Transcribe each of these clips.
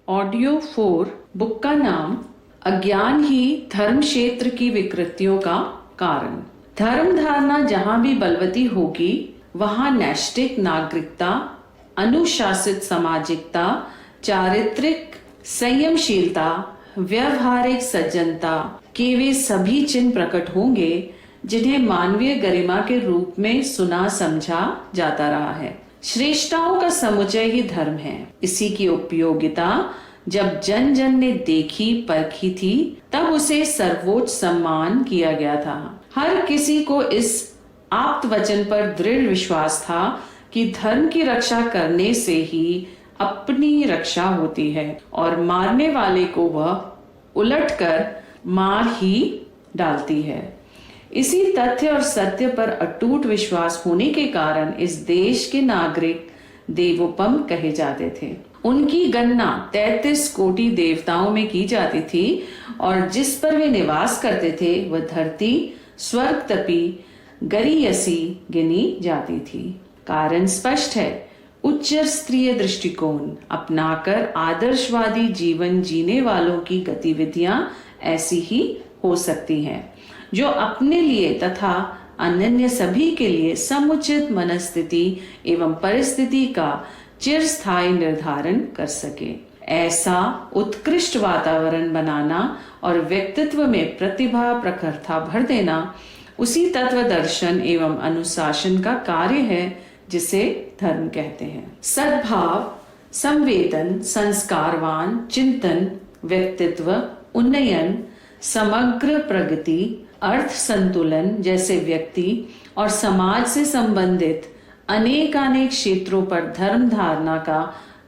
Audio 4 book का नाम अज्ञान ही धर्म क्षेत्र की विकृतियों का कारण। धर्म धारणा जहां भी बलवती होगी वहां नैष्ठिक नागरिकता, अनुशासित सामाजिकता, चारित्रिक संयमशीलता, व्यवहारिक सज्जनता के वे सभी चिन्ह प्रकट होंगे जिन्हें मानवीय गरिमा के रूप में सुना समझा जाता रहा है। श्रेष्ठताओं का समुच्चय ही धर्म है। इसी की उपयोगिता जब जन जन ने देखी परखी थी तब उसे सर्वोच्च सम्मान किया गया था। हर किसी को इस आप्त वचन पर दृढ़ विश्वास था कि धर्म की रक्षा करने से ही अपनी रक्षा होती है और मारने वाले को वह उलटकर मार ही डालती है। इसी तथ्य और सत्य पर अटूट विश्वास होने के कारण इस देश के नागरिक देवोपम कहे जाते थे। उनकी गणना 33 कोटि देवताओं में की जाती थी और जिस पर वे निवास करते थे वह धरती स्वर्ग तपी गरीयसी गिनी जाती थी। कारण स्पष्ट है। उच्च स्तरीय दृष्टिकोण अपनाकर आदर्शवादी जीवन जीने वालों की गतिविधियां ऐसी ही हो सकती हैं जो अपने लिए तथा अनन्य सभी के लिए समुचित मनस्थिति एवं परिस्थिति का चिरस्थायी निर्धारण कर सके। ऐसा उत्कृष्ट वातावरण बनाना और व्यक्तित्व में प्रतिभा प्रखरता भर देना उसी तत्व दर्शन एवं अनुशासन का कार्य है जिसे धर्म कहते हैं। सद्भाव, संवेदन, संस्कारवान चिंतन, व्यक्तित्व उन्नयन, समग्र प्रगति, अर्थ संतुलन जैसे व्यक्ति और समाज से संबंधित अनेकानेक क्षेत्रों पर धर्म धारणा का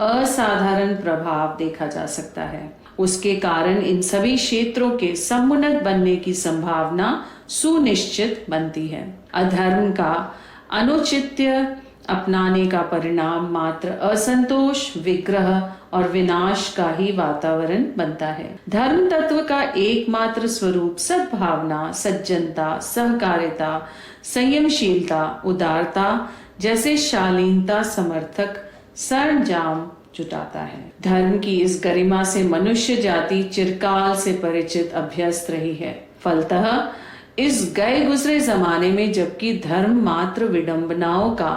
असाधारण प्रभाव देखा जा सकता है। उसके कारण इन सभी क्षेत्रों के समुन्नत बनने की संभावना सुनिश्चित बनती है। अधर्म का अनुचित्य अपनाने का परिणाम मात्र असंतोष, विग्रह और विनाश का ही वातावरण बनता है। धर्म तत्व का एकमात्र स्वरूप सद्भावना, सज्जनता, सहकारिता, संयमशीलता, उदारता जैसे शालीनता समर्थक सरंजाम जुटाता है। धर्म की इस गरिमा से मनुष्य जाति चिरकाल से परिचित अभ्यस्त रही है। फलतः इस गए गुजरे जमाने में जबकि धर्म मात्र विडंबनाओं का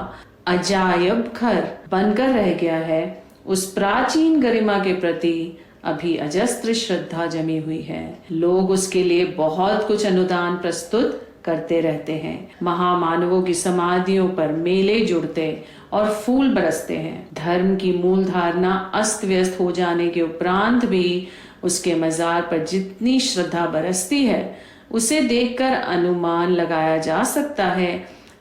अजायब घर बनकर रह गया है, उस प्राचीन गरिमा के प्रति अभी अजस्त्र श्रद्धा जमी हुई है। लोग उसके लिए बहुत कुछ अनुदान प्रस्तुत करते रहते हैं। महामानवों की समाधियों पर मेले जुड़ते और फूल बरसते हैं। धर्म की मूल धारणा अस्त व्यस्त हो जाने के उपरांत भी उसके मजार पर जितनी श्रद्धा बरसती है उसे देखकर अनुमान लगाया जा सकता है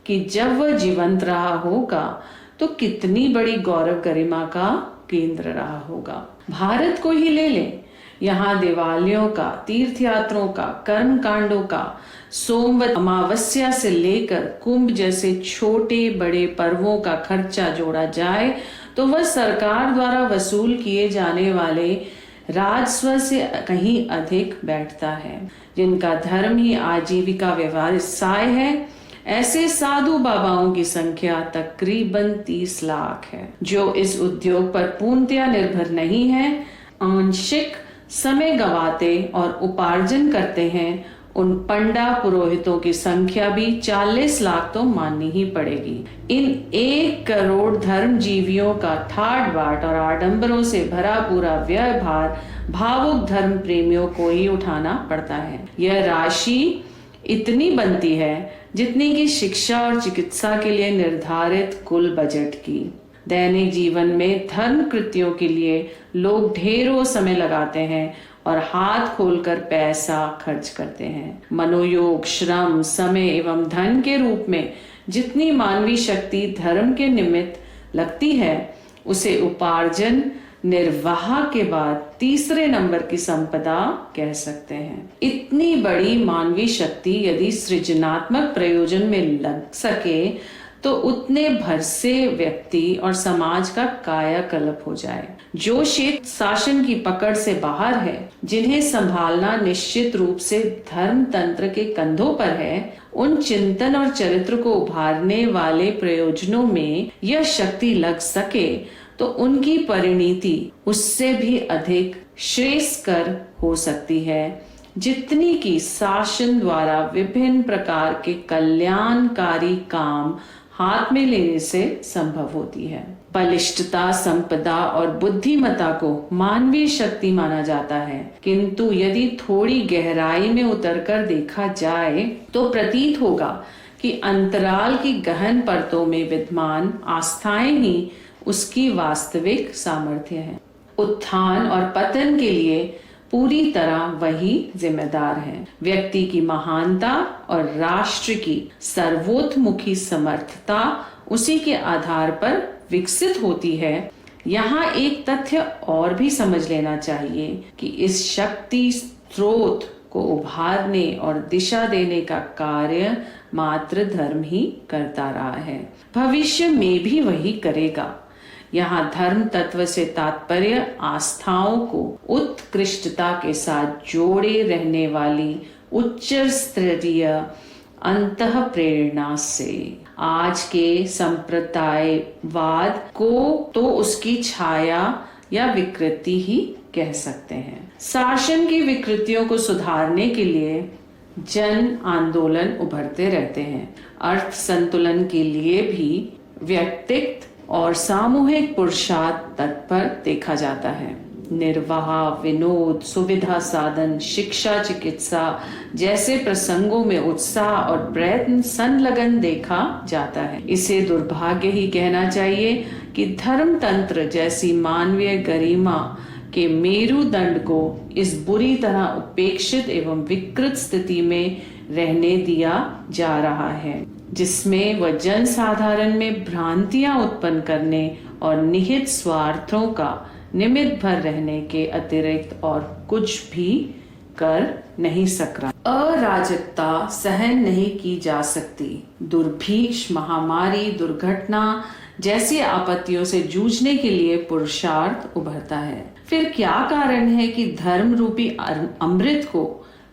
कि जब वह जीवंत रहा होगा तो कितनी बड़ी गौरव गरिमा का केंद्र रहा होगा। भारत को ही ले लें। यहाँ दिवालियों का, तीर्थयात्रों का, कर्म कांडों का, सोमवत अमावस्या से लेकर कुंभ जैसे छोटे बड़े पर्वों का खर्चा जोड़ा जाए तो वह सरकार द्वारा वसूल किए जाने वाले राजस्व से कहीं अधिक बैठता है। जिनका धर्म ही आजीविका व्यवसाय है, ऐसे साधु बाबाओं की संख्या तकरीबन 30 लाख है। जो इस उद्योग पर पूर्णतया निर्भर नहीं है, आंशिक समय गंवाते और उपार्जन करते हैं, उन पंडा पुरोहितों की संख्या भी 40 लाख तो माननी ही पड़ेगी। इन 1 करोड़ धर्म जीवियों का ठाट बाट और आडंबरों से भरा पूरा व्यय भार भावुक धर्म प्रेमियों को ही उठाना पड़ता है। यह राशि इतनी बनती है जितनी की शिक्षा और चिकित्सा के लिए निर्धारित कुल बजट की। दैनिक जीवन में धर्म कृत्यों के लिए लोग ढेरों समय लगाते हैं और हाथ खोलकर पैसा खर्च करते हैं। मनोयोग, श्रम, समय एवं धन के रूप में जितनी मानवीय शक्ति धर्म के निमित्त लगती है उसे उपार्जन निर्वाह के बाद तीसरे नंबर की संपदा कह सकते हैं। इतनी बड़ी मानवीय शक्ति यदि सृजनात्मक प्रयोजन में लग सके तो उतने भर से व्यक्ति और समाज का कायाकल्प हो जाए। जो क्षेत्र शासन की पकड़ से बाहर है, जिन्हें संभालना निश्चित रूप से धर्म तंत्र के कंधों पर है, उन चिंतन और चरित्र को उभारने वाले प्रयोजनों में यह शक्ति लग सके तो उनकी परिणति उससे भी अधिक श्रेयस्कर हो सकती है जितनी कि शासन द्वारा विभिन्न प्रकार के कल्याणकारी काम हाथ में लेने से संभव होती है। बलिष्ठता, संपदा और बुद्धिमत्ता को मानवीय शक्ति माना जाता है, किंतु यदि थोड़ी गहराई में उतरकर देखा जाए तो प्रतीत होगा कि अंतराल की गहन परतों में विद्यमान आस्थाएं ही उसकी वास्तविक सामर्थ्य है। उत्थान और पतन के लिए पूरी तरह वही जिम्मेदार है। व्यक्ति की महानता और राष्ट्र की सर्वोत्मुखी समर्थता उसी के आधार पर विकसित होती है। यहाँ एक तथ्य और भी समझ लेना चाहिए कि इस शक्ति स्रोत को उभारने और दिशा देने का कार्य मात्र धर्म ही करता रहा है, भविष्य में भी वही करेगा। यहाँ धर्म तत्व से तात्पर्य आस्थाओं को उत्कृष्टता के साथ जोड़े रहने वाली उच्च स्तरीय अंतः प्रेरणा से। आज के संप्रदायवाद को तो उसकी छाया या विकृति ही कह सकते हैं। शासन की विकृतियों को सुधारने के लिए जन आंदोलन उभरते रहते हैं। अर्थ संतुलन के लिए भी व्यक्तिगत और सामूहिक पुरुषार्थ तत्पर देखा जाता है। निर्वाह, विनोद, सुविधा साधन, शिक्षा, चिकित्सा जैसे प्रसंगों में उत्साह और प्रयत्न संलग्न देखा जाता है। इसे दुर्भाग्य ही कहना चाहिए कि धर्म तंत्र जैसी मानवीय गरिमा के मेरुदंड को इस बुरी तरह उपेक्षित एवं विकृत स्थिति में रहने दिया जा रहा है, जिसमें वह जन साधारण में भ्रांतियां उत्पन्न करने और निहित स्वार्थों का निमित्त भर रहने के अतिरिक्त और कुछ भी कर नहीं सक रहा। अराजकता सहन नहीं की जा सकती। दुर्भिक्ष, महामारी, दुर्घटना जैसी आपत्तियों से जूझने के लिए पुरुषार्थ उभरता है। फिर क्या कारण है कि धर्म रूपी अमृत को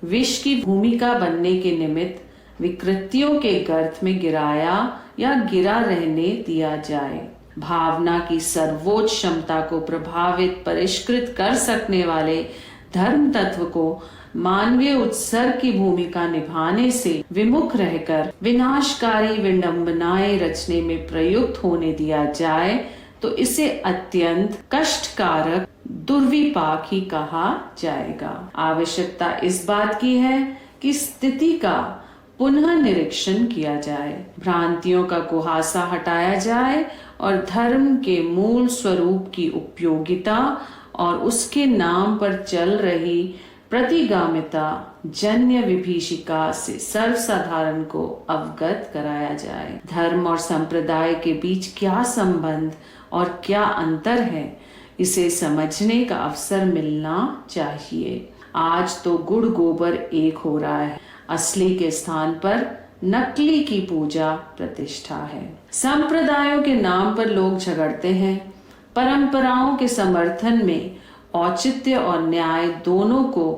विष की भूमिका बनने के निमित्त विकृतियों के गर्त में गिराया या गिरा रहने दिया जाए? भावना की सर्वोच्च क्षमता को प्रभावित, परिष्कृत कर सकने वाले धर्म तत्व को मानवीय उत्सर्ग की भूमिका निभाने से विमुख रहकर विनाशकारी विडंबनाएं रचने में प्रयुक्त होने दिया जाए तो इसे अत्यंत कष्टकारक दुर्विपाक ही कहा जाएगा। आवश्यकता इस बात की है कि स्थिति का पुनः निरीक्षण किया जाए, भ्रांतियों का कुहासा हटाया जाए और धर्म के मूल स्वरूप की उपयोगिता और उसके नाम पर चल रही प्रतिगामिता जन्य विभीषिका से सर्वसाधारण को अवगत कराया जाए। धर्म और संप्रदाय के बीच क्या संबंध और क्या अंतर है, इसे समझने का अवसर मिलना चाहिए। आज तो गुड़ गोबर एक हो रहा है, असली के स्थान पर नकली की पूजा प्रतिष्ठा है। संप्रदायों के नाम पर लोग झगड़ते हैं। परंपराओं के समर्थन में औचित्य और न्याय दोनों को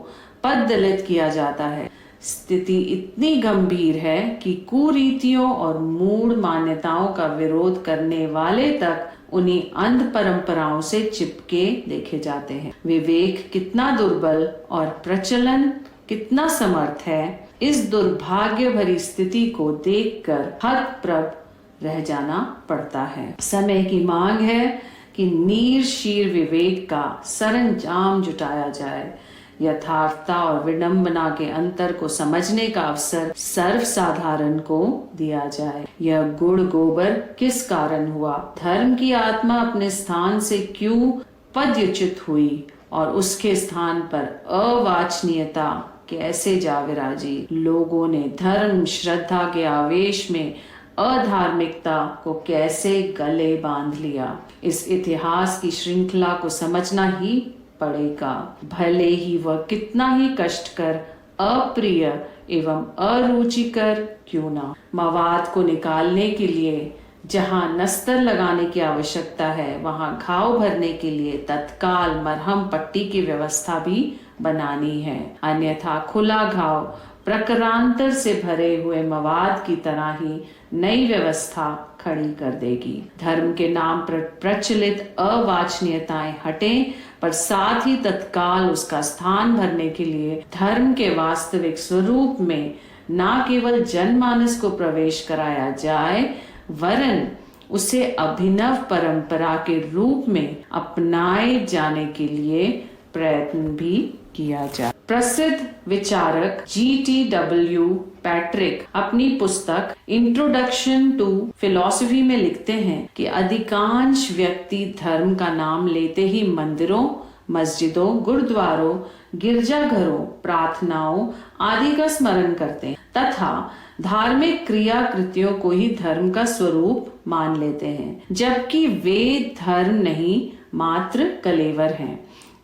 पददलित किया जाता है। स्थिति इतनी गंभीर है कि कुरीतियों और मूढ़ मान्यताओं का विरोध करने वाले तक उन्हीं अंध परंपराओं से चिपके देखे जाते हैं। विवेक कितना दुर्बल और प्रचलन कितना समर्थ है, इस दुर्भाग्य भरी स्थिति को देखकर हतप्रभ रह जाना पड़ता है। समय की मांग है कि नीर शीर विवेक का सरंजाम जुटाया जाए। यथार्थता और विडंबना के अंतर को समझने का अवसर सर्वसाधारण को दिया जाए। यह गुड़ गोबर किस कारण हुआ? धर्म की आत्मा अपने स्थान से क्यों पदच्युत हुई और उसके स्थान पर अवांछनीयता कैसे जा विराजी? लोगों ने धर्म श्रद्धा के आवेश में अधार्मिकता को कैसे गले बांध लिया? इस इतिहास की श्रृंखला को समझना ही पड़ेगा, भले ही वह कितना ही कष्टकर, अप्रिय एवं अरुचिकर क्यों ना। मवाद को निकालने के लिए जहां नस्तर लगाने की आवश्यकता है, वहां घाव भरने के लिए तत्काल मरहम पट्टी की व्यवस्था भी बनानी है, अन्यथा खुला घाव प्रकारांतर से भरे हुए मवाद की तरह ही नई व्यवस्था खड़ी कर देगी। धर्म के नाम पर प्रचलित अवांछनीयताएं हटें, पर साथ ही तत्काल उसका स्थान भरने के लिए धर्म के वास्तविक स्वरूप में न केवल जनमानस को प्रवेश कराया जाए, वरन उसे अभिनव परंपरा के रूप में अपनाए जाने के लिए प्रयत्न भी किया जाए। प्रसिद्ध विचारक G.T.W. पैट्रिक अपनी पुस्तक इंट्रोडक्शन टू फिलॉसफी में लिखते हैं कि अधिकांश व्यक्ति धर्म का नाम लेते ही मंदिरों, मस्जिदों, गुरुद्वारों, गिरजाघरों, प्रार्थनाओं आदि का स्मरण करते हैं तथा धार्मिक क्रिया कृतियों को ही धर्म का स्वरूप मान लेते हैं, जबकि वे धर्म नहीं मात्र कलेवर हैं।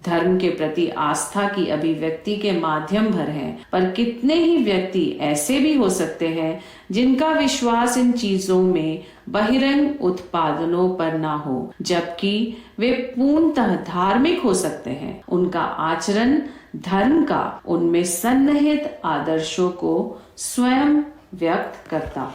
धर्म के प्रति आस्था की अभिव्यक्ति के माध्यम भर हैं, पर कितने ही व्यक्ति ऐसे भी हो सकते हैं जिनका विश्वास इन चीजों में बहिरंग उत्पादनों पर ना हो, जबकि वे पूर्णतः धार्मिक हो सकते हैं। उनका आचरण धर्म का उनमें सन्निहित आदर्शों को स्वयं व्यक्त करता